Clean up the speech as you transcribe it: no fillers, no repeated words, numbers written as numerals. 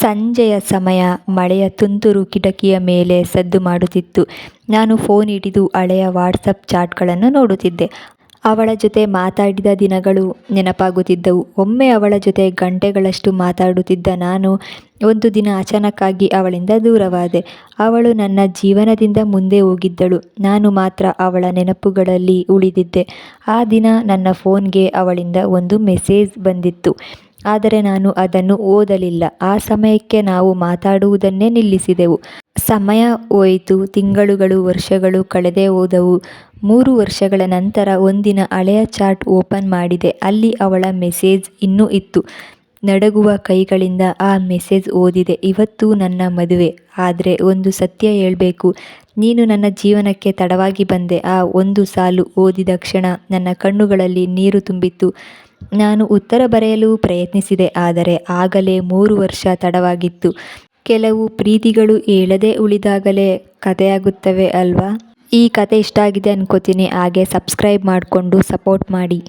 ಸಂಜೆಯ ಸಮಯ. ಮಳೆಯ ತುಂತುರು ಕಿಟಕಿಯ ಮೇಲೆ ಸದ್ದು ಮಾಡುತ್ತಿತ್ತು. ನಾನು ಫೋನ್ ಹಿಡಿದು ಹಳೆಯ ವಾಟ್ಸಪ್ ಚಾಟ್ಗಳನ್ನು ನೋಡುತ್ತಿದ್ದೆ. ಅವಳ ಜೊತೆ ಮಾತಾಡಿದ ದಿನಗಳು ನೆನಪಾಗುತ್ತಿದ್ದವು. ಒಮ್ಮೆ ಅವಳ ಜೊತೆ ಗಂಟೆಗಳಷ್ಟು ಮಾತಾಡುತ್ತಿದ್ದ ನಾನು ಒಂದು ದಿನ ಅಚಾನಕ್ಕಾಗಿ ಅವಳಿಂದ ದೂರವಾದೆ. ಅವಳು ನನ್ನ ಜೀವನದಿಂದ ಮುಂದೆ ಹೋಗಿದ್ದಳು. ನಾನು ಮಾತ್ರ ಅವಳ ನೆನಪುಗಳಲ್ಲಿ ಉಳಿದಿದ್ದೆ. ಆ ದಿನ ನನ್ನ ಫೋನ್ಗೆ ಅವಳಿಂದ ಒಂದು ಮೆಸೇಜ್ ಬಂದಿತ್ತು. ಆದರೆ ನಾನು ಅದನ್ನು ಓದಲಿಲ್ಲ. ಆ ಸಮಯಕ್ಕೆ ನಾವು ಮಾತಾಡುವುದನ್ನೇ ನಿಲ್ಲಿಸಿದೆವು. ಸಮಯ ಹೋಯಿತು. ತಿಂಗಳುಗಳು, ವರ್ಷಗಳು ಕಳೆದೇ ಹೋದವು. 3 ವರ್ಷಗಳ ನಂತರ ಒಂದಿನ ಹಳೆಯ ಚಾಟ್ ಓಪನ್ ಮಾಡಿದೆ. ಅಲ್ಲಿ ಅವಳ ಮೆಸೇಜ್ ಇನ್ನೂ ಇತ್ತು. ನಡುಗುವ ಕೈಗಳಿಂದ ಆ ಮೆಸೇಜ್ ಓದಿದೆ. ಇವತ್ತು ನನ್ನ ಮದುವೆ. ಆದರೆ ಒಂದು ಸತ್ಯ ಹೇಳ್ಬೇಕು. ನೀನು ನನ್ನ ಜೀವನಕ್ಕೆ ತಡವಾಗಿ ಬಂದೆ. ಆ ಒಂದು ಸಾಲು ಓದಿದ ಕ್ಷಣ ನನ್ನ ಕಣ್ಣುಗಳಲ್ಲಿ ನೀರು ತುಂಬಿತ್ತು. ನಾನು ಉತ್ತರ ಬರೆಯಲು ಪ್ರಯತ್ನಿಸಿದೆ. ಆದರೆ ಆಗಲೇ 3 ವರ್ಷ ತಡವಾಗಿತ್ತು. ಕೆಲವು ಪ್ರೀತಿಗಳು ಹೇಳದೆ ಉಳಿದಾಗಲೇ ಕಥೆಯಾಗುತ್ತವೆ ಅಲ್ವಾ. ಈ ಕತೆ ಇಷ್ಟ ಆಗಿದೆ ಅನ್ಕೋತೀನಿ. ಹಾಗೆ ಸಬ್ಸ್ಕ್ರೈಬ್ ಮಾಡಿಕೊಂಡು ಸಪೋರ್ಟ್ ಮಾಡಿ.